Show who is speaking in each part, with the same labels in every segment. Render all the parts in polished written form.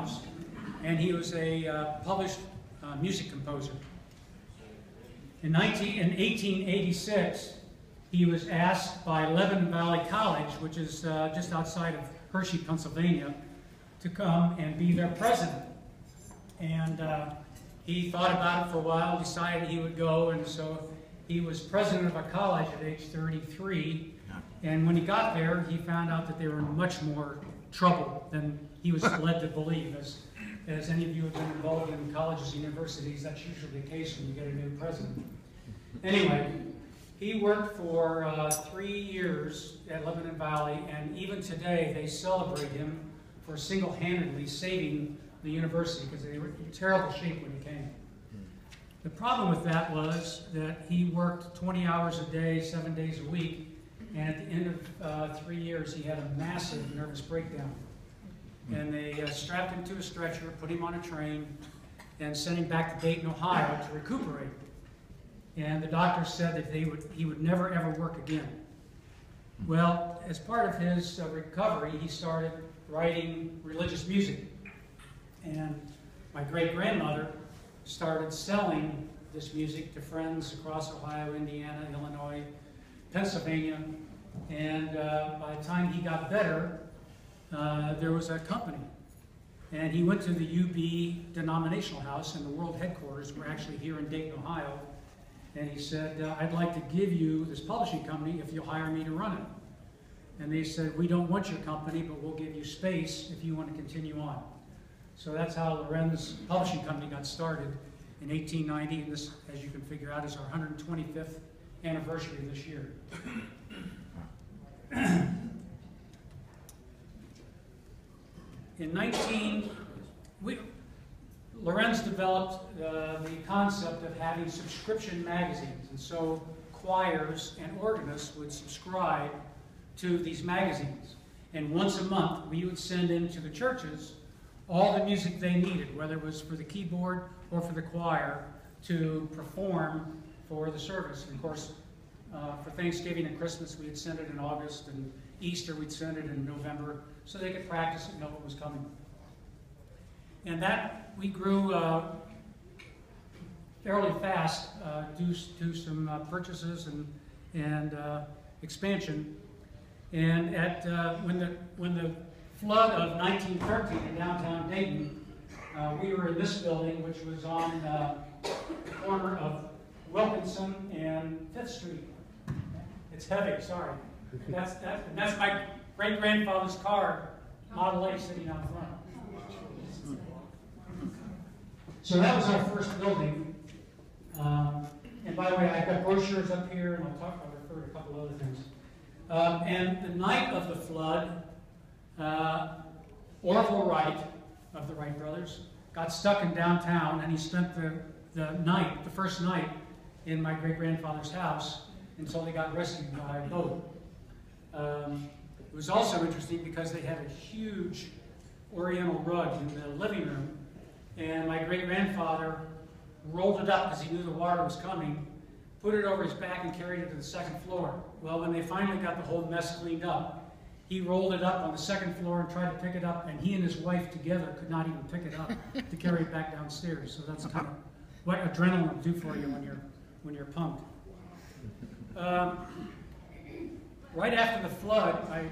Speaker 1: House, and he was a published music composer. In 1886, he was asked by Lebanon Valley College, which is just outside of Hershey, Pennsylvania, to come and be their president. And he thought about it for a while, decided he would go, and so he was president of a college at age 33. And when he got there, he found out that they were in much more trouble than he was led to believe. As any of you have been involved in colleges and universities, that's usually the case when you get a new president. Anyway, he worked for 3 years at Lebanon Valley, and even today they celebrate him for single-handedly saving the university because they were in terrible shape when he came. The problem with that was that he worked 20 hours a day, 7 days a week, and at the end of 3 years he had a massive nervous breakdown. And they strapped him to a stretcher, put him on a train, and sent him back to Dayton, Ohio to recuperate. And the doctor said that he would never ever work again. Well, as part of his recovery, he started writing religious music. And my great-grandmother started selling this music to friends across Ohio, Indiana, Illinois, Pennsylvania. And by the time he got better, there was a company. And he went to the UB denominational house, and the world headquarters were actually here in Dayton, Ohio. And he said, I'd like to give you this publishing company if you'll hire me to run it. And they said, we don't want your company, but we'll give you space if you want to continue on. So that's how Lorenz Publishing Company got started in 1890. And this, as you can figure out, is our 125th anniversary this year. Lorenz developed the concept of having subscription magazines, and so choirs and organists would subscribe to these magazines. And once a month, we would send into the churches all the music they needed, whether it was for the keyboard or for the choir, to perform for the service. And of course, for Thanksgiving and Christmas, we'd send it in August, and Easter, we'd send it in November, so they could practice and know what was coming. And that, we grew fairly fast due to some purchases and expansion. And at when the flood of 1913 in downtown Dayton, we were in this building, which was on the corner of Wilkinson and 5th Street. It's heavy, sorry. That's my great-grandfather's car, Model A, sitting out front. So that was our first building. And by the way, I've got brochures up here, and I'll refer to a couple other things. And the night of the flood, Orville Wright, of the Wright Brothers, got stuck in downtown, and he spent the first night, in my great-grandfather's house until they got rescued by a boat. It was also interesting because they had a huge oriental rug in the living room, and my great-grandfather rolled it up because he knew the water was coming, put it over his back and carried it to the second floor. Well, when they finally got the whole mess cleaned up, he rolled it up on the second floor and tried to pick it up, and he and his wife together could not even pick it up to carry it back downstairs. So that's kind of what adrenaline will do for you when you're pumped. Right after the flood, my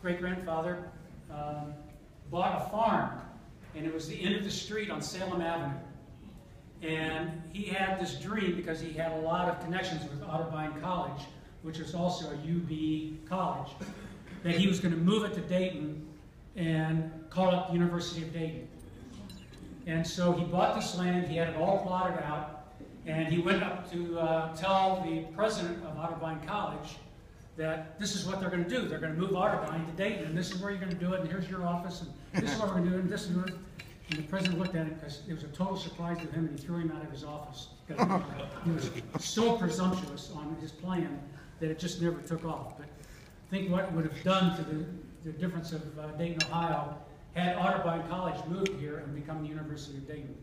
Speaker 1: great-grandfather bought a farm, and it was the end of the street on Salem Avenue. And he had this dream, because he had a lot of connections with Otterbein College, which is also a UB college, that he was going to move it to Dayton and call it the University of Dayton. And so he bought this land, he had it all plotted out, and he went up to tell the president of Otterbein College that this is what they're going to do. They're going to move Otterbein to Dayton, and this is where you're going to do it, and here's your office, and this is what we're going to do, and this is what. And the president looked at it because it was a total surprise to him, and he threw him out of his office. He was so presumptuous on his plan that it just never took off. But think what it would have done to the difference of Dayton, Ohio, had Otterbein College moved here and become the University of Dayton.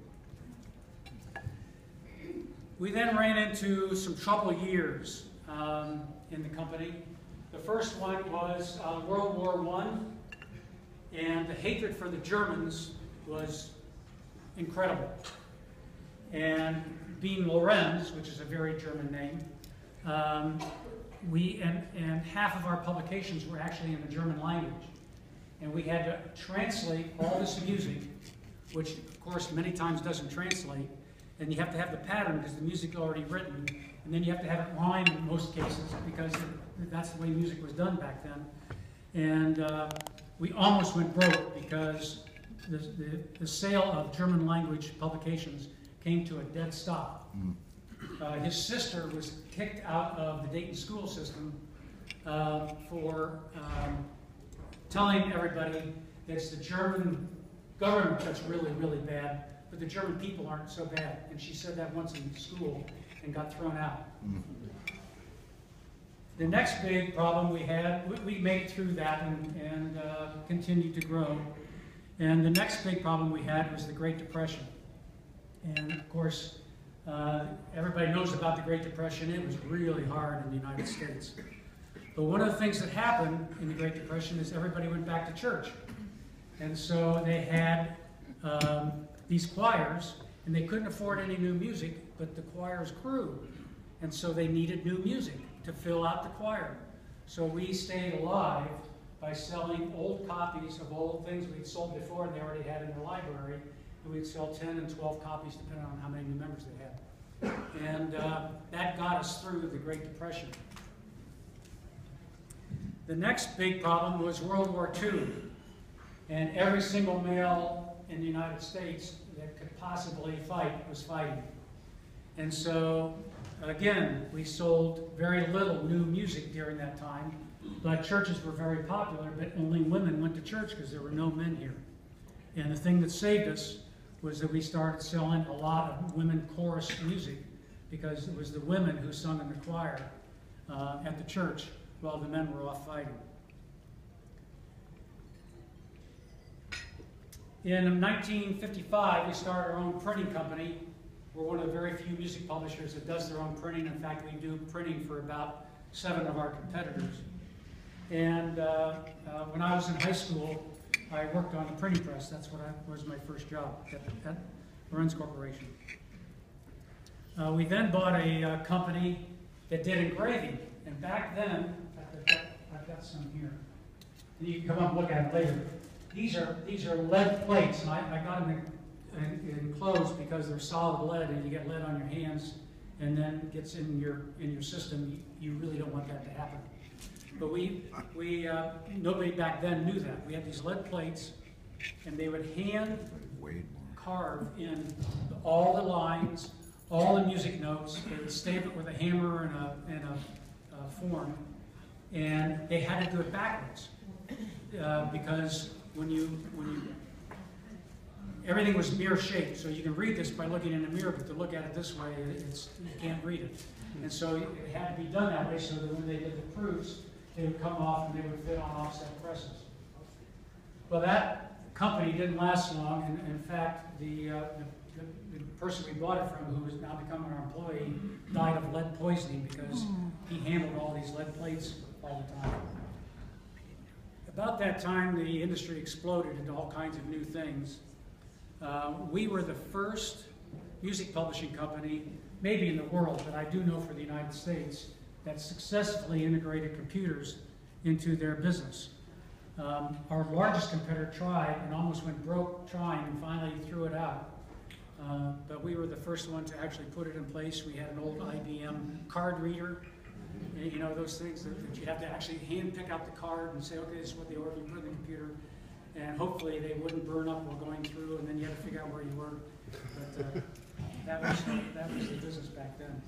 Speaker 1: We then ran into some troubled years in the company. The first one was World War I, and the hatred for the Germans was incredible. And being Lorenz, which is a very German name, and half of our publications were actually in the German language. And we had to translate all this music, which of course many times doesn't translate, and you have to have the pattern because the music's already written, and then you have to have it rhyme in most cases because that's the way music was done back then. And we almost went broke because the sale of German language publications came to a dead stop. His sister was kicked out of the Dayton school system for telling everybody that it's the German government that's really, really bad, but the German people aren't so bad. And she said that once in school and got thrown out. The next big problem we had, we made it through that and continued to grow. And the next big problem we had was the Great Depression. And of course, everybody knows about the Great Depression. It was really hard in the United States. But one of the things that happened in the Great Depression is everybody went back to church. And so they had these choirs, and they couldn't afford any new music, but the choirs grew. And so they needed new music to fill out the choir. So we stayed alive by selling old copies of old things we'd sold before and they already had in their library. And we'd sell 10 and 12 copies depending on how many new members they had. And that got us through the Great Depression. The next big problem was World War II. And every single male in the United States that could possibly fight was fighting. And so, again, we sold very little new music during that time, but churches were very popular, but only women went to church because there were no men here. And the thing that saved us was that we started selling a lot of women chorus music because it was the women who sung in the choir at the church while the men were off fighting. In 1955, we started our own printing company. We're one of the very few music publishers that does their own printing. In fact, we do printing for about 7 of our competitors. And when I was in high school, I worked on a printing press. That's what was my first job at Lorenz Corporation. We then bought a company that did engraving. And back then, I've got some here. And you can come up and look at them later. These are lead plates, and I got them enclosed because they're solid lead, and you get lead on your hands, and then it gets in your system. You really don't want that to happen. But nobody back then knew that. We had these lead plates, and they would hand carve in all the lines, all the music notes. They would stamp it with a hammer and a form, and they had to do it backwards because when you everything was mirror shaped, so you can read this by looking in the mirror, but to look at it this way, you can't read it. And so it had to be done that way so that when they did the proofs, they would come off and they would fit on offset presses. Well, that company didn't last long, and in fact, the person we bought it from, who has now become our employee, died of lead poisoning because he handled all these lead plates all the time. About that time, the industry exploded into all kinds of new things. We were the first music publishing company, maybe in the world, but I do know for the United States, that successfully integrated computers into their business. Our largest competitor tried and almost went broke trying and finally threw it out. But we were the first one to actually put it in place. We had an old IBM card reader. You know, those things that you have to actually hand pick out the card and say, okay, this is what they ordered, you put it in the computer, and hopefully they wouldn't burn up while going through, and then you had to figure out where you were. But that was the business back then.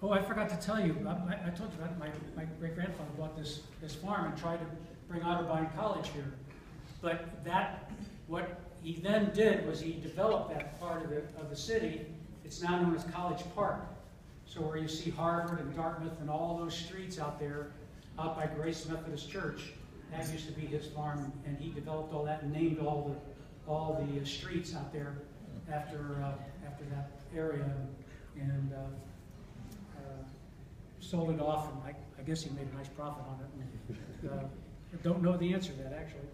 Speaker 1: Oh, I forgot to tell you, I told you about my great-grandfather bought this farm and tried to bring Otterbein College here. But what he then did was he developed that part of the city. It's now known as College Park. So where you see Harvard and Dartmouth and all those streets out there, out by Grace Methodist Church, that used to be his farm, and he developed all that and named all the streets out there after that area, and sold it off, and I guess he made a nice profit on it. And, I don't know the answer to that, actually.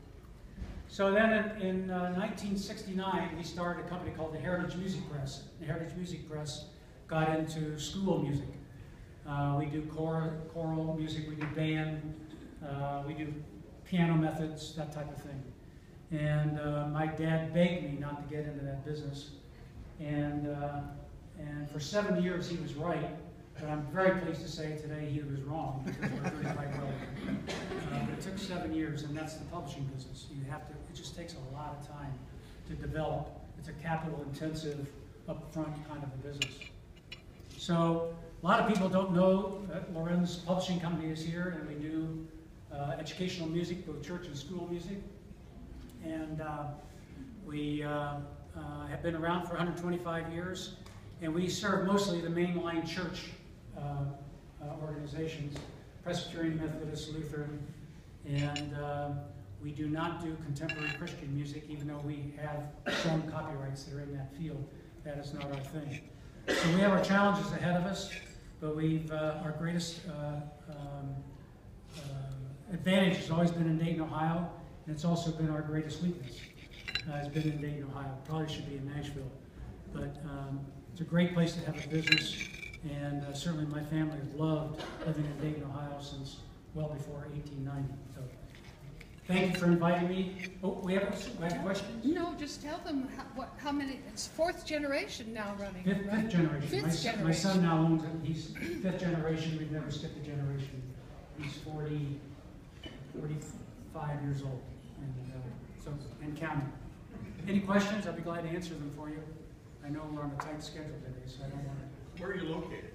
Speaker 1: So then in 1969, we started a company called the Heritage Music Press. The Heritage Music Press got into school music. We do choral music, we do band, we do piano methods, that type of thing. And my dad begged me not to get into that business. And for 7 years he was right, but I'm very pleased to say today he was wrong, because we're doing quite well. But it took 7 years, and that's the publishing business. You have to, it just takes a lot of time to develop. It's a capital-intensive, upfront kind of a business. So a lot of people don't know that Lorenz Publishing Company is here, and we do educational music, both church and school music. And we have been around for 125 years, and we serve mostly the mainline church organizations, Presbyterian, Methodist, Lutheran, and we do not do contemporary Christian music, even though we have some copyrights that are in that field. That is not our thing. So we have our challenges ahead of us, but our greatest advantage has always been in Dayton, Ohio, and it's also been our greatest weakness. It's been in Dayton, Ohio. Probably should be in Nashville, but it's a great place to have a business, and certainly my family has loved living in Dayton, Ohio since well before 1890. So thank you for inviting me. Oh, we have questions?
Speaker 2: No, just tell them how many. It's fourth generation now running.
Speaker 1: Fifth generation.
Speaker 2: Fifth generation.
Speaker 1: My son now owns it. He's fifth generation. We've never skipped a generation. He's 45 years old, and counting. Any questions? I'll be glad to answer them for you. I know we're on a tight schedule today, so I don't want to.
Speaker 3: Where are you located?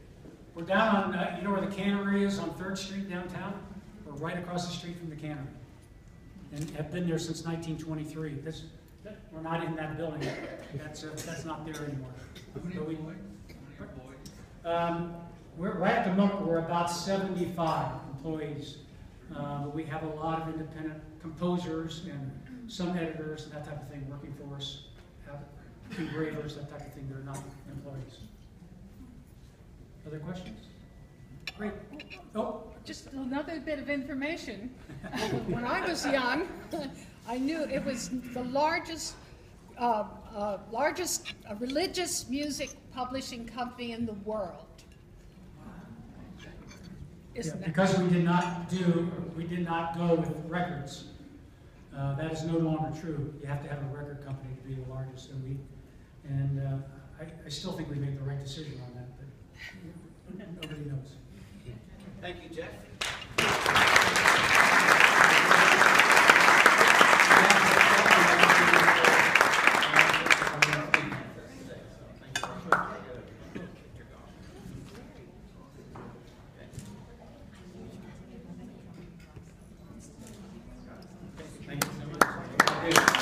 Speaker 1: We're down on, you know where the cannery is on 3rd Street downtown? We're right across the street from the cannery. And have been there since 1923. We're not in that building. That's not there anymore. We're right at the moment, we're about 75 employees. But we have a lot of independent composers and some editors and that type of thing working for us, engravers, that type of thing. They're not employees. Other questions? Great. Oh.
Speaker 2: Just another bit of information. When I was young, I knew it was the largest religious music publishing company in the world.
Speaker 1: Yeah, because we did not go with records. That is no longer true. You have to have a record company to be the largest, and I still think we made the right decision on that, but nobody knows.
Speaker 4: Thank you, Geoff. Thank you so much.